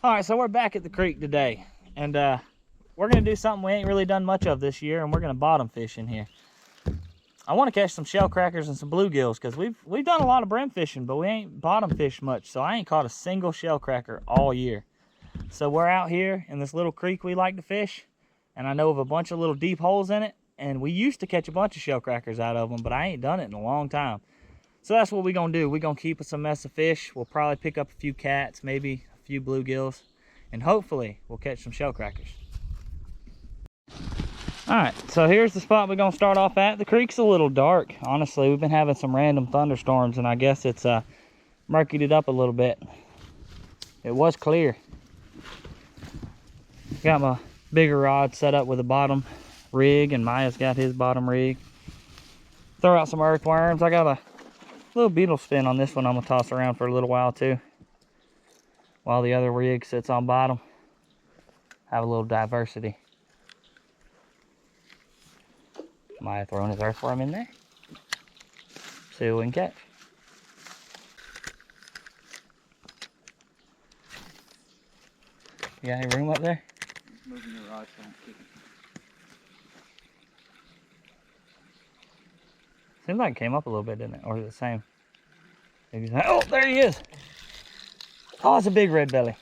All right, so we're back at the creek today, and we're gonna do something we ain't really done much of this year, and we're gonna bottom fish in here. I want to catch some shell crackers and some bluegills because we've done a lot of brim fishing, but we ain't bottom fished much. So I ain't caught a single shell cracker all year. So we're out here in this little creek we like to fish, and I know of a bunch of little deep holes in it, and we used to catch a bunch of shell crackers out of them, but I ain't done it in a long time. So that's what we're gonna do. We're gonna keep us a mess of fish. We'll probably pick up a few cats, maybe a few bluegills, and hopefully we'll catch some shell crackers. All right, so here's the spot we're gonna start off at. The creek's a little dark. Honestly, we've been having some random thunderstorms, and I guess it's murkied it up a little bit. It was clear. Got my bigger rod set up with a bottom rig, and Maya's got his bottom rig. Throw out some earthworms. I got a little beetle spin on this one I'm gonna toss around for a little while too, while the other rig sits on bottom. Have a little diversity. Maya throwing his earthworm in there. See what we can catch. You got any room up there? Moving your rod so don't kick it. Seems like it came up a little bit, didn't it? Or is it the same? Maybe it's not. Oh, there he is. Oh, it's a big red belly.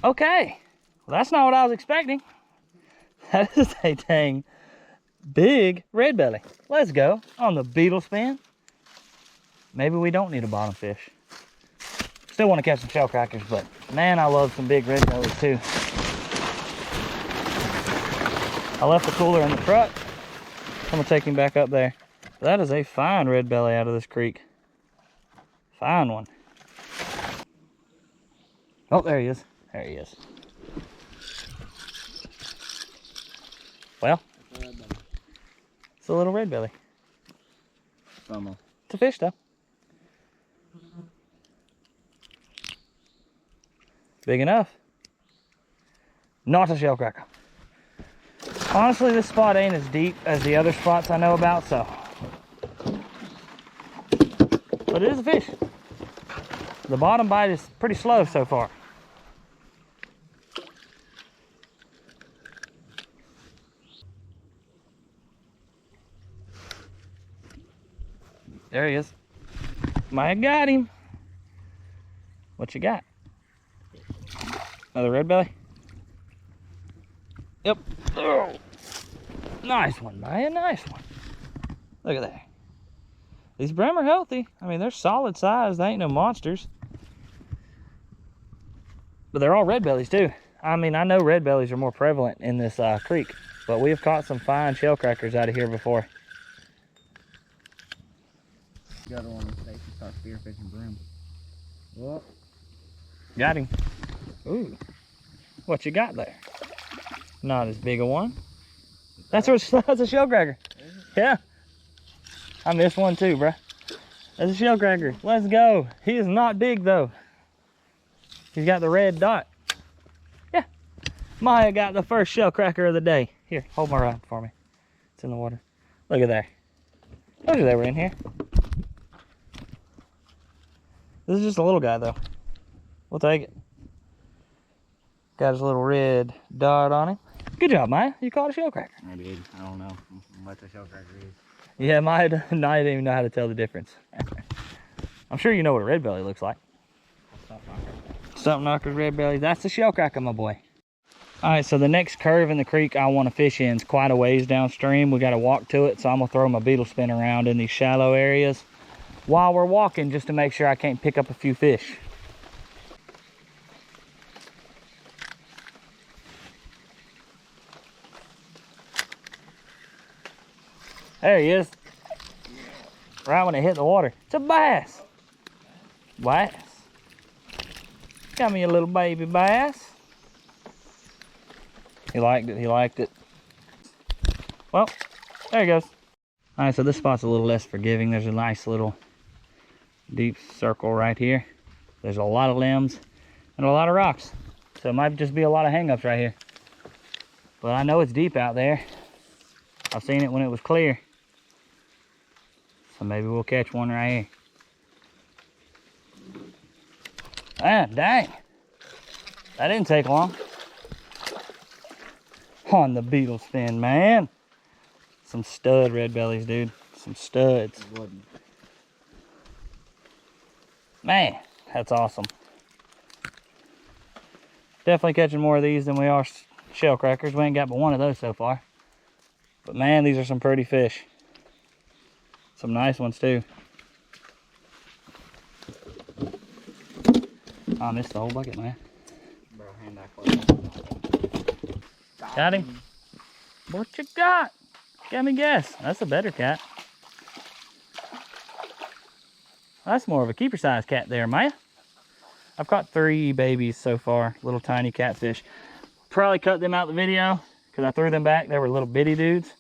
Okay. Well, that's not what I was expecting. That is a dang big red belly. Let's go on the beetle spin. Maybe we don't need a bottom fish. Still want to catch some shell crackers, but man, I love some big red bellies too. I left the cooler in the truck. I'm gonna take him back up there. That is a fine red belly out of this creek. Fine one. Oh, there he is. There he is. Well, it's a little red belly. It's a fish though. Big enough. Not a shell cracker. Honestly, this spot ain't as deep as the other spots I know about, so. But it is a fish. The bottom bite is pretty slow so far. There he is. Maya got him. What you got? Another red belly? Yep. Oh. Nice one, Maya. Nice one. Look at that. These brim are healthy. I mean, they're solid size. They ain't no monsters. But they're all red bellies too. I mean, I know red bellies are more prevalent in this creek, but we have caught some fine shell crackers out of here before. The other one is safe to start spearfishing brim. Whoop. Got him. Ooh. What you got there? Not as big a one. That's a shell cracker. Yeah. I missed one too, bruh. That's a shell cracker. Let's go. He is not big though. He's got the red dot. Yeah. Maya got the first shell cracker of the day. Here, hold my rod for me. It's in the water. Look at there. Told you they were in here. This is just a little guy though. We'll take it. Got his little red dot on him. Good job, Maya. You caught a shell cracker. I did. I don't know what the shell cracker is. Yeah, Maya didn't even know how to tell the difference. I'm sure you know what a red belly looks like. Stump knockers, red belly. That's the shell cracker, my boy. All right, so the next curve in the creek I want to fish in is quite a ways downstream. We got to walk to it, so I'm gonna throw my beetle spin around in these shallow areas while we're walking, just to make sure I can't pick up a few fish. There he is. Right when it hit the water. It's a bass. Bass. Got me a little baby bass. He liked it. He liked it. Well, there he goes. All right, so this spot's a little less forgiving. There's a nice little deep circle right here. There's a lot of limbs and a lot of rocks. So it might just be a lot of hang-ups right here. But I know it's deep out there. I've seen it when it was clear. So maybe we'll catch one right here. Ah, dang. That didn't take long. On the beetle spin, man. Some stud red bellies, dude. Some studs. Man, that's awesome. Definitely catching more of these than we are shell crackers. We ain't got but one of those so far. But man, these are some pretty fish. Some nice ones too. I missed the whole bucket, man. Bro, hand that. Got him. What you got? Let me guess. That's a better cat. That's more of a keeper size cat there, Maya. I've caught 3 babies so far, little tiny catfish. Probably cut them out of the video because I threw them back. They were little bitty dudes.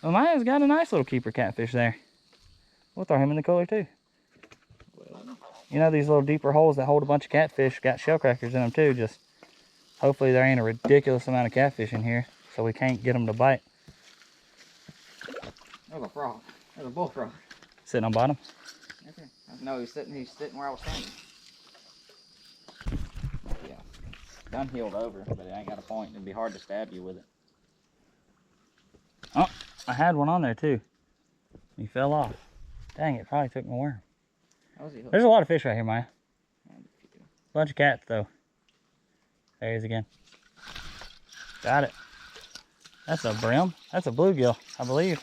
Well, Maya's got a nice little keeper catfish there. We'll throw him in the cooler too. You know, these little deeper holes that hold a bunch of catfish got shell crackers in them too. Just hopefully there ain't a ridiculous amount of catfish in here so we can't get them to bite. There's a frog. There's a bullfrog. Sitting on bottom? Okay. No, he's sitting where I was standing. Yeah. Done healed over, but it ain't got a point. It'd be hard to stab you with it. Oh, I had one on there too. He fell off. Dang, it probably took my worm. There's a lot of fish right here, Maya. Bunch of cats though. There he is again. Got it. That's a brim. That's a bluegill, I believe.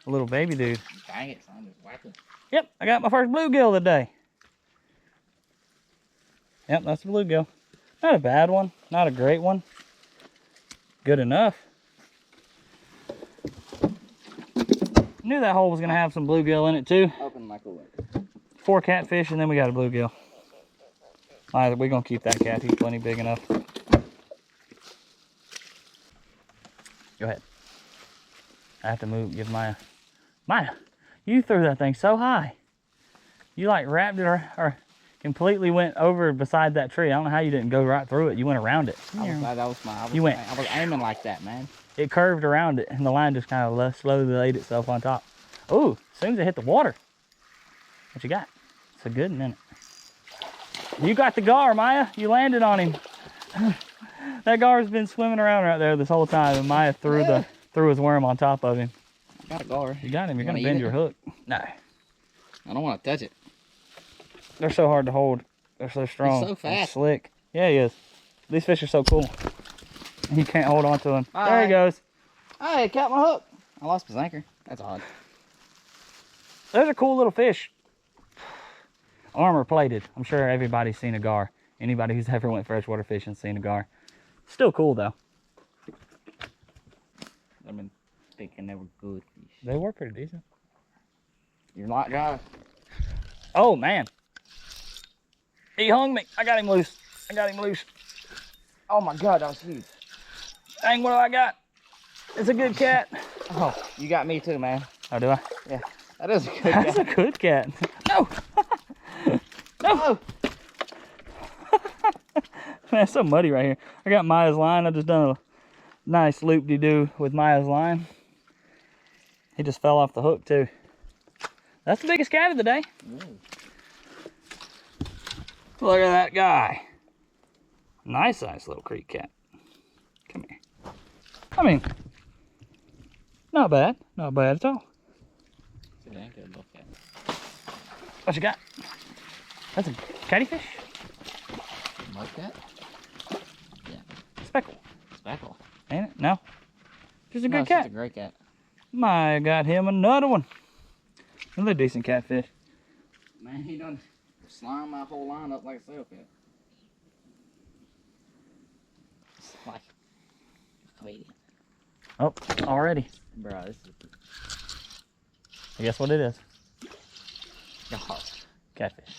A little baby dude. Dang it, son. Just whack it. Yep, I got my first bluegill today. Yep, that's a bluegill. Not a bad one. Not a great one. Good enough. Knew that hole was going to have some bluegill in it too. Open my cooler. 4 catfish and then we got a bluegill. We're going to keep that cat. He's plenty big enough. Go ahead. I have to move, give Maya. Maya, you threw that thing so high. You like wrapped it or completely went over beside that tree. I don't know how you didn't go right through it. You went around it. I was aiming like that, man. It curved around it and the line just kind of slowly laid itself on top. Oh, as soon as it hit the water. What you got? It's a good one, isn't it? You got the gar, Maya. You landed on him. That gar's been swimming around right there this whole time, and Maya threw his worm on top of him. I got a gar. You got him. You're gonna bend your hook. No. I don't want to touch it. They're so hard to hold. They're so strong. He's so fast. And slick. Yeah, he is. These fish are so cool. You can't hold on to him. Bye. There he goes. Hey, caught my hook. I lost his anchor. That's odd. Those are cool little fish. Armor plated. I'm sure everybody's seen a gar. Anybody who's ever went freshwater fishing's seen a gar. Still cool though. I've been thinking they were good fish. They were pretty decent. You're not, guys. Oh man. He hung me. I got him loose. I got him loose. Oh my God, that was huge. Dang, what do I got? It's a good cat. Oh, you got me too, man. Oh, do I? Yeah, that is a good cat. That's a good cat. No. No. Man, it's so muddy right here. I got Maya's line. I just done a nice loop-de-doo with Maya's line. He just fell off the hook too. That's the biggest cat of the day. Look at that guy. Nice little creek cat. Come here. I mean, not bad. Not bad at all. What you got? That's a catfish? Like that? Yeah. Speckle. Speckle. Ain't it? No. Just a good cat. It's a great cat. My, got him another one. Another decent catfish. Man, he done slimed my whole line up like a sailfish. It's like, wait. Oh, already. Bro, this is. I guess what it is. God. Catfish.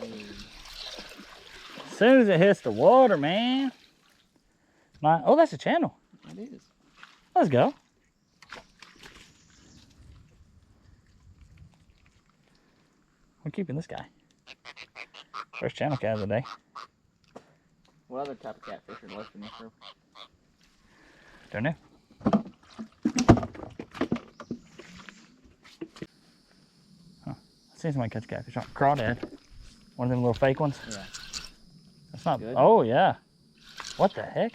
As soon as it hits the water, man. Oh, that's a channel. It is. Let's go. We're keeping this guy. First channel cat of the day. What other type of catfish are left in this group? Don't know. Huh. I've seen somebody catch catfish. Crawdad. One of them little fake ones. Yeah. It's not good. Oh yeah. What the heck?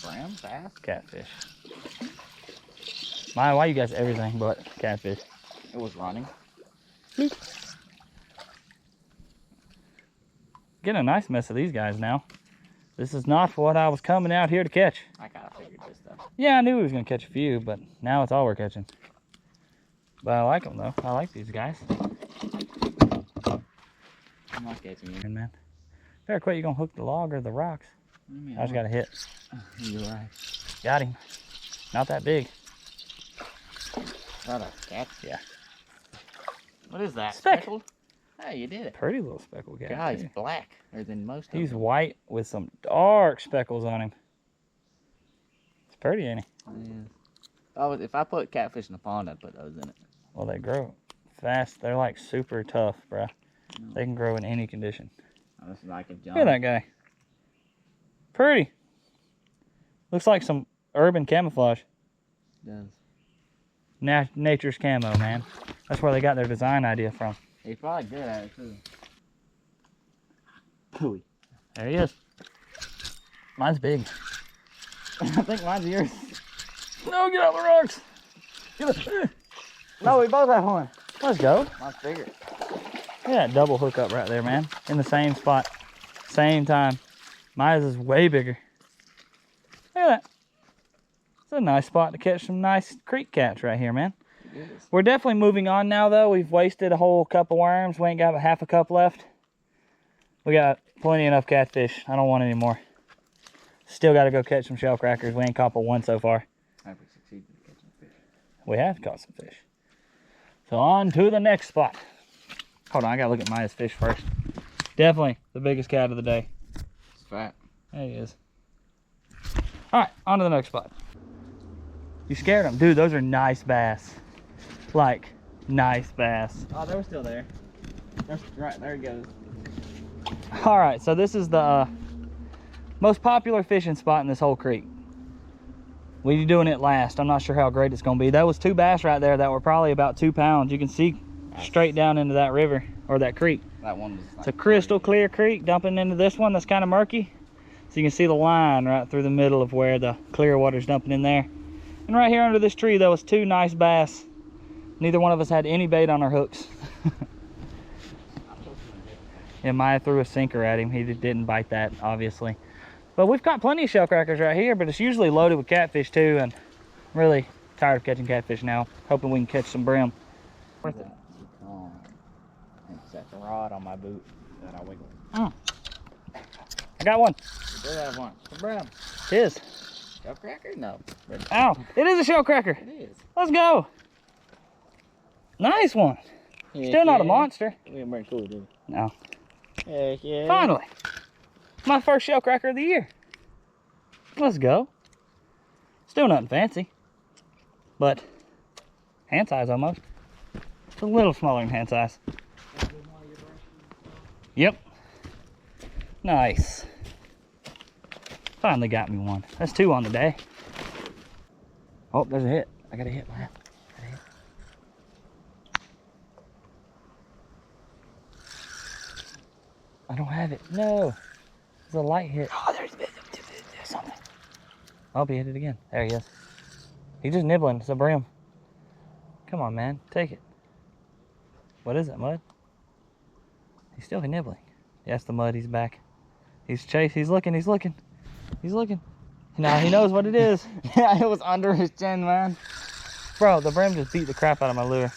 Brim, bass. Catfish. Maya, why you guys everything but catfish? It was running. Getting a nice mess of these guys now. This is not what I was coming out here to catch. I kind of figured this stuff. Yeah, I knew we was gonna catch a few, but now it's all we're catching. But I like them though. I like these guys. I'm not catching you. Man, better quit. You gonna hook the log or the rocks? I just got a hit. You're right. Got him. Not that big. Not a cat. Yeah. What is that? Speck. Speckled? Hey, you did it. Pretty little speckled cat. God, he's blacker than most of them. He's white with some dark speckles on him. It's pretty, ain't he? Yeah. If I put catfish in the pond, I'd put those in it. Well, they grow fast. They're like super tough, bruh. No. They can grow in any condition. Oh, this is like a John. Look at that guy. Pretty. Looks like some urban camouflage. It does. Nature's camo, man. That's where they got their design idea from. He's probably good at it too. Pooey. There he is. Mine's big. I think mine's yours. No, get out of the rocks. Get up. No, we both have one. Let's go. Mine's bigger. Yeah, double hookup right there, man. In the same spot, same time. Mine is way bigger. Look at that. It's a nice spot to catch some nice creek cats right here, man. We're definitely moving on now, though. We've wasted a whole cup of worms. We ain't got but half a cup left. We got plenty enough catfish. I don't want any more. Still got to go catch some shellcrackers. We ain't caught but one so far. Have we succeeded in catching fish? We have caught some fish. So on to the next spot. Hold on, I got to look at Maya's fish first. Definitely the biggest cat of the day. It's fat. There he is. All right, on to the next spot. You scared him. Dude, those are nice bass. Like, nice bass. Oh, they were still there. Right, there he goes. All right, so this is the most popular fishing spot in this whole creek. We're doing it last. I'm not sure how great it's gonna be. That was 2 bass right there that were probably about 2 pounds. You can see straight down into that river, or that creek. That one was like It's a crystal clear creek dumping into this one that's kind of murky. So you can see the line right through the middle of where the clear water's dumping in there. And right here under this tree, there was 2 nice bass. Neither one of us had any bait on our hooks. Yeah, Maya threw a sinker at him. He didn't bite that, obviously. But we've got plenty of shellcrackers right here, but it's usually loaded with catfish too, and I'm really tired of catching catfish now. Hoping we can catch some brim. Worth it. And set the rod on my boot that I wiggle. I got one. You did have one. Some brim. It is. Shellcracker? No. Ow, it is a shellcracker. It is. Let's go. Nice one. Still not a monster. We ain't very cool, dude. No. Heck yeah. Finally. My first shellcracker of the year. Let's go. Still nothing fancy. But hand size almost. It's a little smaller than hand size. Yep. Nice. Finally got me one. That's 2 on the day. Oh, there's a hit. I got a hit, man. I don't have it. No. It's a light hit. Oh, there's something. I'll be hit it again. There he is. He's just nibbling. It's a brim. Come on, man. Take it. What is it, mud? He's still nibbling. Yes, the mud. He's back. He's chasing. He's looking. He's looking. He's looking. Now he knows what it is. Yeah, it was under his chin, man. Bro, the brim just beat the crap out of my lure.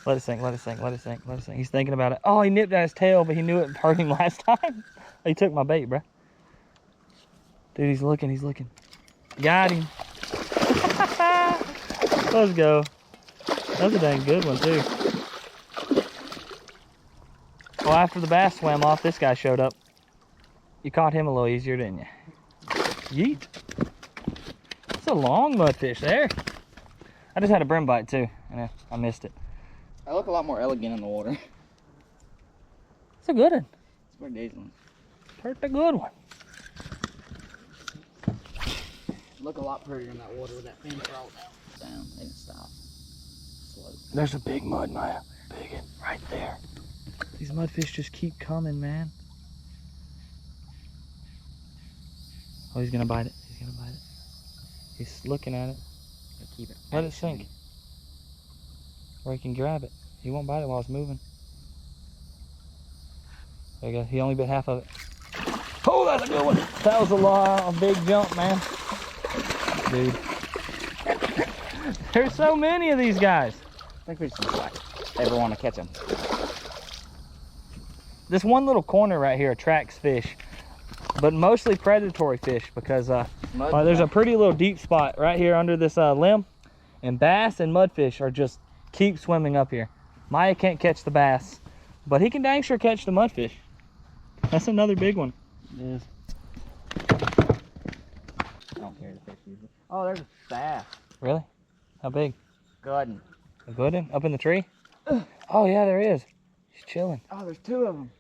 Let it sink, let it sink, let it sink, let it sink. He's thinking about it. Oh, he nipped at his tail, but he knew it hurt him last time. He took my bait, bro. Dude, he's looking, he's looking. Got him. Let's go. That's a dang good one, too. Well, after the bass swam off, this guy showed up. You caught him a little easier, didn't you? Yeet. It's a long mudfish there. I just had a brim bite, too, and I missed it. I look a lot more elegant in the water. It's a good one. It's pretty decent. Pretty good one. Look a lot prettier in that water with that fin crawl down. They didn't stop. Slow. There's a big mud, Maya. Big one right there. These mudfish just keep coming, man. Oh, he's gonna bite it. He's gonna bite it. He's looking at it. Keep it. Let it sink. Or he can grab it. He won't bite it while it's moving. There you go. He only bit half of it. Oh, that's a good one. That was a big jump, man. Dude. There's so many of these guys. I think we just ever want to catch them. This one little corner right here attracts fish, but mostly predatory fish because there's a pretty little deep spot right here under this limb, and bass and mudfish are just keep swimming up here. Maya can't catch the bass, but he can dang sure catch the mudfish. That's another big one. It is. I don't carry the fish usually. Oh, there's a bass. Really? How big? Good. A good one? Up in the tree? Oh yeah, there is. He's chilling. Oh, there's two of them.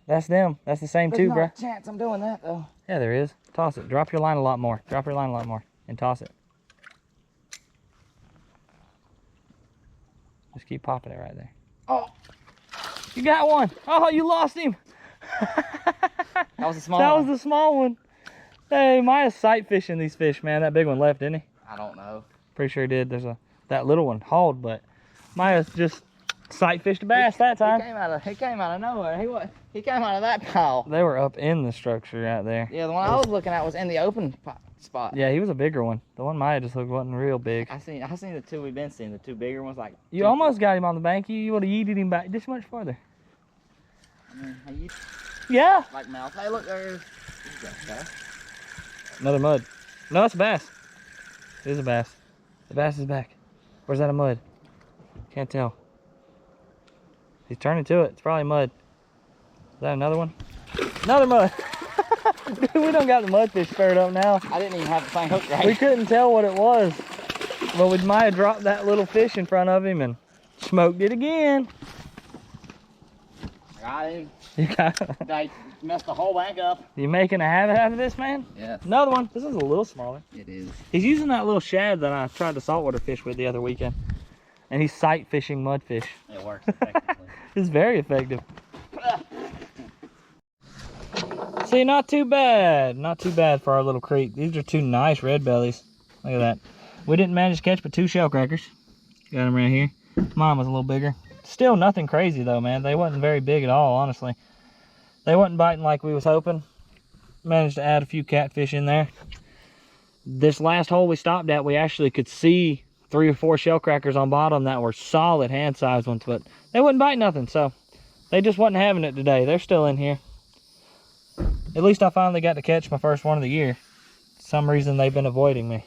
That's them. That's the same There's two, not bro. a chance I'm doing that though. Yeah, there is. Toss it. Drop your line a lot more. Drop your line a lot more and toss it. Just keep popping it right there. Oh, you got one. Oh, you lost him. that was a small That one. was the small one. Hey, Maya's sight fishing these fish, man. That big one left, didn't he? I don't know. Pretty sure he did. There's that little one hauled, but Maya's just sight fished a bass that time. He came out of nowhere. He came out of that pile. They were up in the structure right there. Yeah, the one I was looking at was in the open spot. Yeah, he was a bigger one. The one Maya just hooked wasn't real big. I seen the two we've been seeing, the two bigger ones. Like You almost got him on the bank. You would have yeeted him back this much farther. I mean, Yeah. like mouth. Hey, look, there's Another mud. No, it's a bass. It is a bass. The bass is back. Where's that a mud? Can't tell. He's turning to it. It's probably mud. Is that another one? Another mud. Dude, we done got the mudfish stirred up now. I didn't even have the thing hooked right. We couldn't tell what it was. But we might have dropped that little fish in front of him and smoked it again. Got him. You got I messed the whole bank up. You making a habit out of this, man? Yeah. Another one. This is a little smaller. It is. He's using that little shad that I tried to saltwater fish with the other weekend. And he's sight fishing mudfish. It works effectively. It's very effective. See, not too bad. Not too bad for our little creek. These are two nice red bellies. Look at that. We didn't manage to catch but 2 shellcrackers. Got them right here. Mine was a little bigger. Still nothing crazy though, man. They wasn't very big at all, honestly. They wasn't biting like we was hoping. Managed to add a few catfish in there. This last hole we stopped at, we actually could see 3 or 4 shellcrackers on bottom that were solid hand-sized ones, but they wouldn't bite nothing, so they just wasn't having it today. They're still in here. At least I finally got to catch my first one of the year. For some reason they've been avoiding me.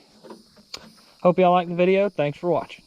Hope y'all liked the video. Thanks for watching.